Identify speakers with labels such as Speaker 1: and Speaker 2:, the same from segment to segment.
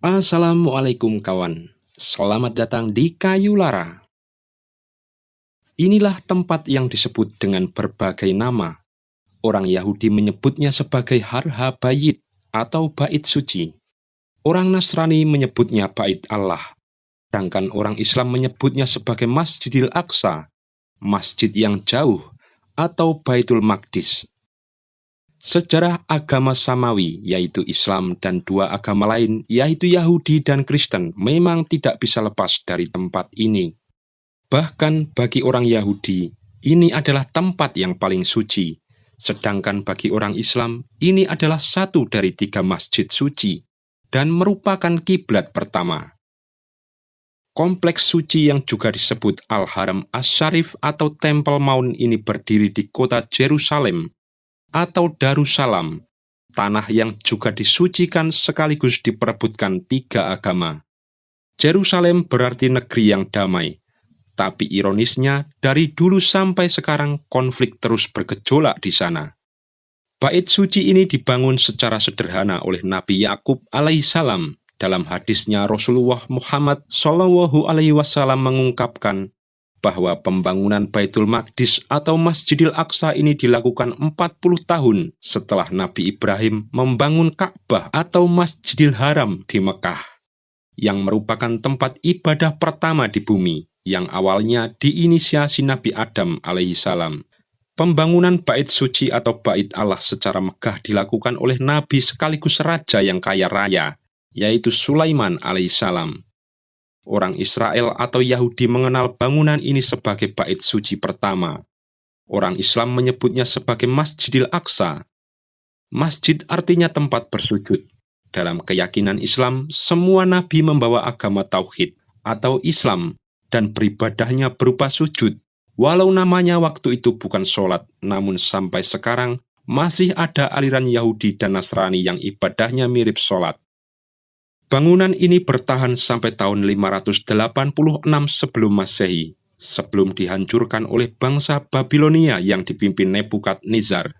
Speaker 1: Assalamualaikum kawan, selamat datang di Kayu Lara. Inilah tempat yang disebut dengan berbagai nama. Orang Yahudi menyebutnya sebagai Har HaBayit atau Bait Suci. Orang Nasrani menyebutnya Bait Allah. Sedangkan orang Islam menyebutnya sebagai Masjidil Aqsa, Masjid yang jauh, atau Baitul Maqdis. Sejarah agama Samawi, yaitu Islam, dan dua agama lain, yaitu Yahudi dan Kristen, memang tidak bisa lepas dari tempat ini. Bahkan bagi orang Yahudi, ini adalah tempat yang paling suci. Sedangkan bagi orang Islam, ini adalah satu dari 3 masjid suci, dan merupakan kiblat pertama. Kompleks suci yang juga disebut Al-Haram Asy-Syarif atau Temple Mount ini berdiri di kota Yerusalem, atau Darussalam, tanah yang juga disucikan sekaligus diperebutkan 3 agama. Yerusalem berarti negeri yang damai, tapi ironisnya dari dulu sampai sekarang konflik terus bergejolak di sana. Bait suci ini dibangun secara sederhana oleh Nabi Yakub alaihissalam. Dalam hadisnya Rasulullah Muhammad Shallallahu alaihi wasallam mengungkapkan bahwa pembangunan Baitul Maqdis atau Masjidil Aqsa ini dilakukan 40 tahun setelah Nabi Ibrahim membangun Ka'bah atau Masjidil Haram di Mekah, yang merupakan tempat ibadah pertama di bumi, yang awalnya diinisiasi Nabi Adam alaihissalam. Pembangunan Bait Suci atau Bait Allah secara megah dilakukan oleh Nabi sekaligus Raja yang kaya raya, yaitu Sulaiman alaihissalam. Orang Israel atau Yahudi mengenal bangunan ini sebagai Bait Suci pertama. Orang Islam menyebutnya sebagai Masjidil Aqsa. Masjid artinya tempat bersujud. Dalam keyakinan Islam, semua nabi membawa agama tauhid atau Islam dan beribadahnya berupa sujud. Walau namanya waktu itu bukan sholat, namun sampai sekarang masih ada aliran Yahudi dan Nasrani yang ibadahnya mirip sholat. Bangunan ini bertahan sampai tahun 586 sebelum Masehi, sebelum dihancurkan oleh bangsa Babilonia yang dipimpin Nebukadnezar.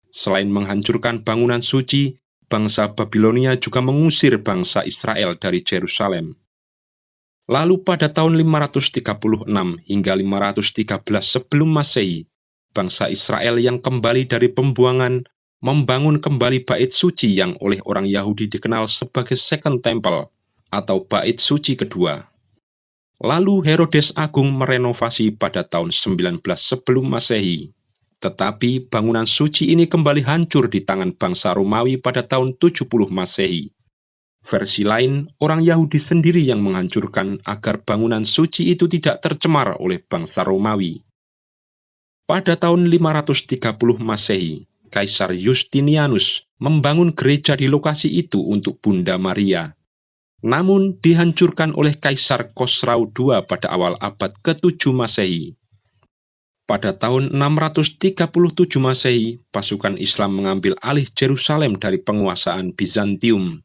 Speaker 1: Selain menghancurkan bangunan suci, bangsa Babilonia juga mengusir bangsa Israel dari Yerusalem. Lalu pada tahun 536 hingga 513 sebelum Masehi, bangsa Israel yang kembali dari pembuangan membangun kembali Bait Suci yang oleh orang Yahudi dikenal sebagai Second Temple atau Bait Suci kedua. Lalu Herodes Agung merenovasi pada tahun 19 sebelum Masehi. Tetapi bangunan suci ini kembali hancur di tangan bangsa Romawi pada tahun 70 Masehi. Versi lain, orang Yahudi sendiri yang menghancurkan agar bangunan suci itu tidak tercemar oleh bangsa Romawi. Pada tahun 530 Masehi, Kaisar Justinianus membangun gereja di lokasi itu untuk Bunda Maria. Namun dihancurkan oleh Kaisar Khosrau II pada awal abad ke-7 Masehi. Pada tahun 637 Masehi, pasukan Islam mengambil alih Yerusalem dari penguasaan Bizantium.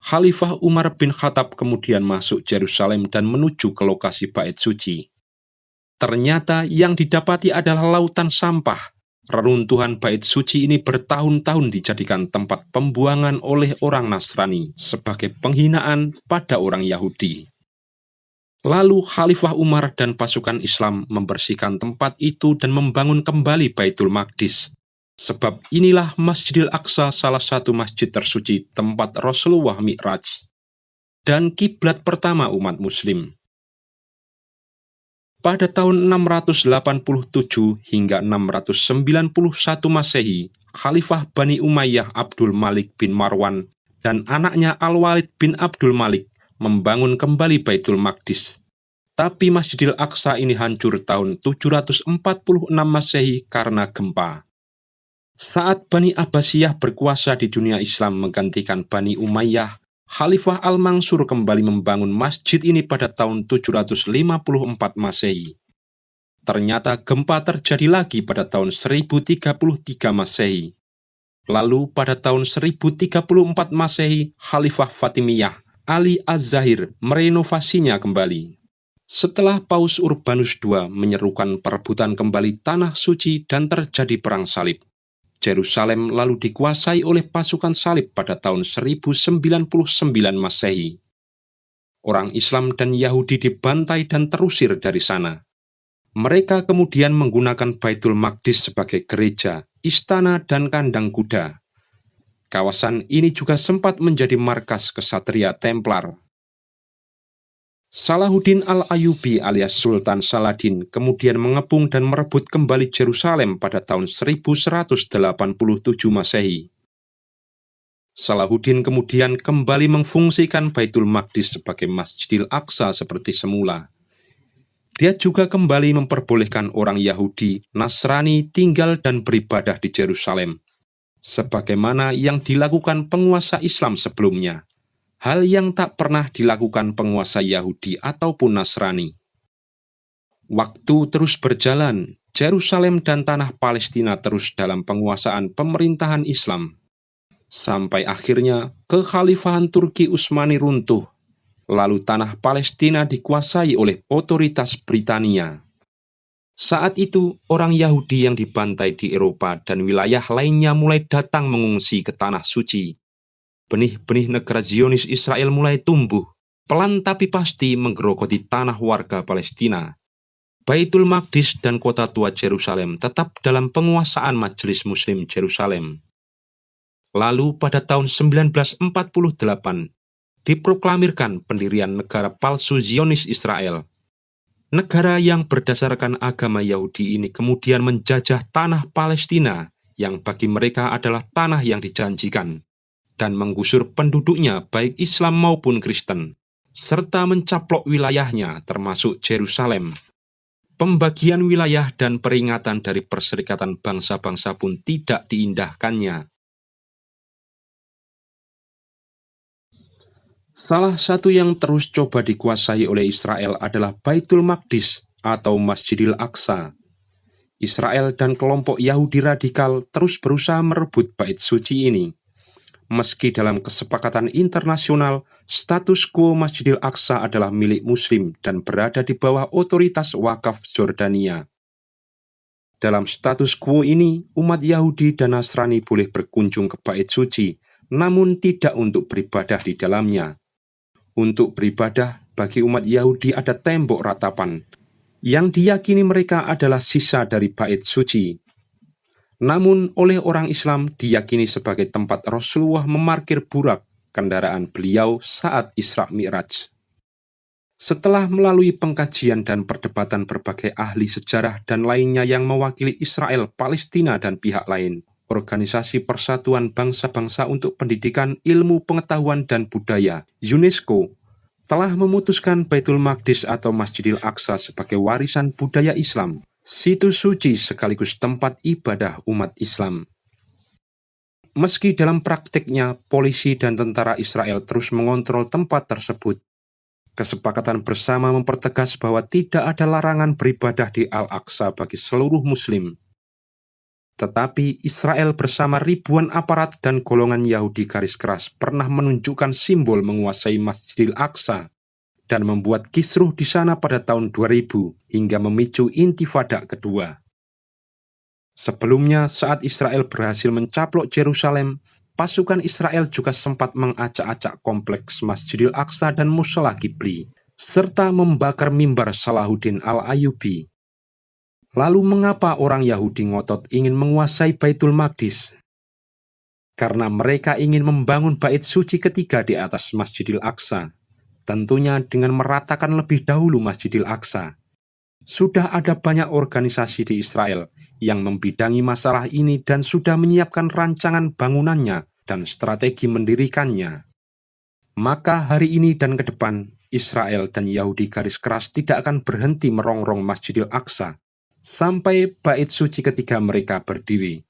Speaker 1: Khalifah Umar bin Khattab kemudian masuk Yerusalem dan menuju ke lokasi Bait Suci. Ternyata yang didapati adalah lautan sampah. Reruntuhan Bait Suci ini bertahun-tahun dijadikan tempat pembuangan oleh orang Nasrani sebagai penghinaan pada orang Yahudi. Lalu Khalifah Umar dan pasukan Islam membersihkan tempat itu dan membangun kembali Baitul Maqdis. Sebab inilah Masjidil Aqsa salah satu masjid tersuci tempat Rasulullah Mi'raj dan kiblat pertama umat Muslim. Pada tahun 687 hingga 691 Masehi, Khalifah Bani Umayyah Abdul Malik bin Marwan dan anaknya Al-Walid bin Abdul Malik membangun kembali Baitul Maqdis. Tapi Masjidil Aqsa ini hancur tahun 746 Masehi karena gempa. Saat Bani Abbasiyah berkuasa di dunia Islam menggantikan Bani Umayyah, Khalifah Al-Mansur kembali membangun masjid ini pada tahun 754 Masehi. Ternyata gempa terjadi lagi pada tahun 1033 Masehi. Lalu pada tahun 1034 Masehi, Khalifah Fatimiyah Ali Az-Zahir merenovasinya kembali. Setelah Paus Urbanus II menyerukan perebutan kembali tanah suci dan terjadi perang salib, Yerusalem lalu dikuasai oleh pasukan salib pada tahun 1099 Masehi. Orang Islam dan Yahudi dibantai dan terusir dari sana. Mereka kemudian menggunakan Baitul Maqdis sebagai gereja, istana, dan kandang kuda. Kawasan ini juga sempat menjadi markas kesatria Templar. Salahuddin al-Ayyubi alias Sultan Saladin kemudian mengepung dan merebut kembali Yerusalem pada tahun 1187 Masehi. Salahuddin kemudian kembali memfungsikan Baitul Maqdis sebagai Masjidil Aqsa seperti semula. Dia juga kembali memperbolehkan orang Yahudi, Nasrani tinggal dan beribadah di Yerusalem, sebagaimana yang dilakukan penguasa Islam sebelumnya. Hal yang tak pernah dilakukan penguasa Yahudi ataupun Nasrani. Waktu terus berjalan, Yerusalem dan tanah Palestina terus dalam penguasaan pemerintahan Islam. Sampai akhirnya kekhalifahan Turki Utsmani runtuh, lalu tanah Palestina dikuasai oleh otoritas Britania. Saat itu, orang Yahudi yang dibantai di Eropa dan wilayah lainnya mulai datang mengungsi ke Tanah Suci. Benih-benih negara Zionis Israel mulai tumbuh, pelan tapi pasti menggerogoti tanah warga Palestina. Baitul Maqdis dan kota tua Yerusalem tetap dalam penguasaan Majelis Muslim Yerusalem. Lalu pada tahun 1948, diproklamirkan pendirian negara palsu Zionis Israel. Negara yang berdasarkan agama Yahudi ini kemudian menjajah tanah Palestina yang bagi mereka adalah tanah yang dijanjikan, dan menggusur penduduknya baik Islam maupun Kristen, serta mencaplok wilayahnya termasuk Yerusalem. Pembagian wilayah dan peringatan dari Perserikatan Bangsa-Bangsa pun tidak diindahkannya. Salah satu yang terus coba dikuasai oleh Israel adalah Baitul Maqdis atau Masjidil Aqsa. Israel dan kelompok Yahudi radikal terus berusaha merebut bait suci ini. Meski dalam kesepakatan internasional, status quo Masjidil Aqsa adalah milik Muslim dan berada di bawah otoritas Wakaf Jordania. Dalam status quo ini, umat Yahudi dan Nasrani boleh berkunjung ke bait suci, namun tidak untuk beribadah di dalamnya. Untuk beribadah, bagi umat Yahudi ada tembok ratapan, yang diyakini mereka adalah sisa dari bait suci. Namun oleh orang Islam diyakini sebagai tempat Rasulullah memarkir burak kendaraan beliau saat Isra Mi'raj. Setelah melalui pengkajian dan perdebatan berbagai ahli sejarah dan lainnya yang mewakili Israel, Palestina, dan pihak lain, Organisasi Persatuan Bangsa-Bangsa untuk Pendidikan Ilmu Pengetahuan dan Budaya, UNESCO, telah memutuskan Baitul Maqdis atau Masjidil Aqsa sebagai warisan budaya Islam, situs suci sekaligus tempat ibadah umat Islam. Meski dalam praktiknya polisi dan tentara Israel terus mengontrol tempat tersebut, kesepakatan bersama mempertegas bahwa tidak ada larangan beribadah di Al-Aqsa bagi seluruh Muslim. Tetapi Israel bersama ribuan aparat dan golongan Yahudi garis keras pernah menunjukkan simbol menguasai Masjidil Aqsa dan membuat kisruh di sana pada tahun 2000 hingga memicu intifada kedua. Sebelumnya, saat Israel berhasil mencaplok Yerusalem, pasukan Israel juga sempat mengacak-acak kompleks Masjidil Aqsa dan Mushola Qibli, serta membakar mimbar Salahuddin al-Ayyubi. Lalu mengapa orang Yahudi ngotot ingin menguasai Baitul Maqdis? Karena mereka ingin membangun bait suci ketiga di atas Masjidil Aqsa. Tentunya dengan meratakan lebih dahulu Masjidil Aqsa. Sudah ada banyak organisasi di Israel yang membidangi masalah ini dan sudah menyiapkan rancangan bangunannya dan strategi mendirikannya. Maka hari ini dan ke depan, Israel dan Yahudi garis keras tidak akan berhenti merongrong Masjidil Aqsa sampai bait suci ketiga mereka berdiri.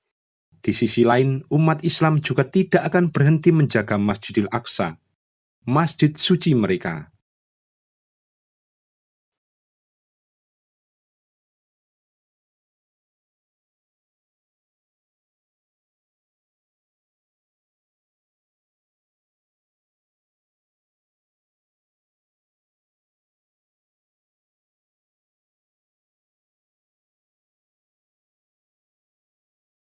Speaker 1: Di sisi lain, umat Islam juga tidak akan berhenti menjaga Masjidil Aqsa, masjid suci mereka.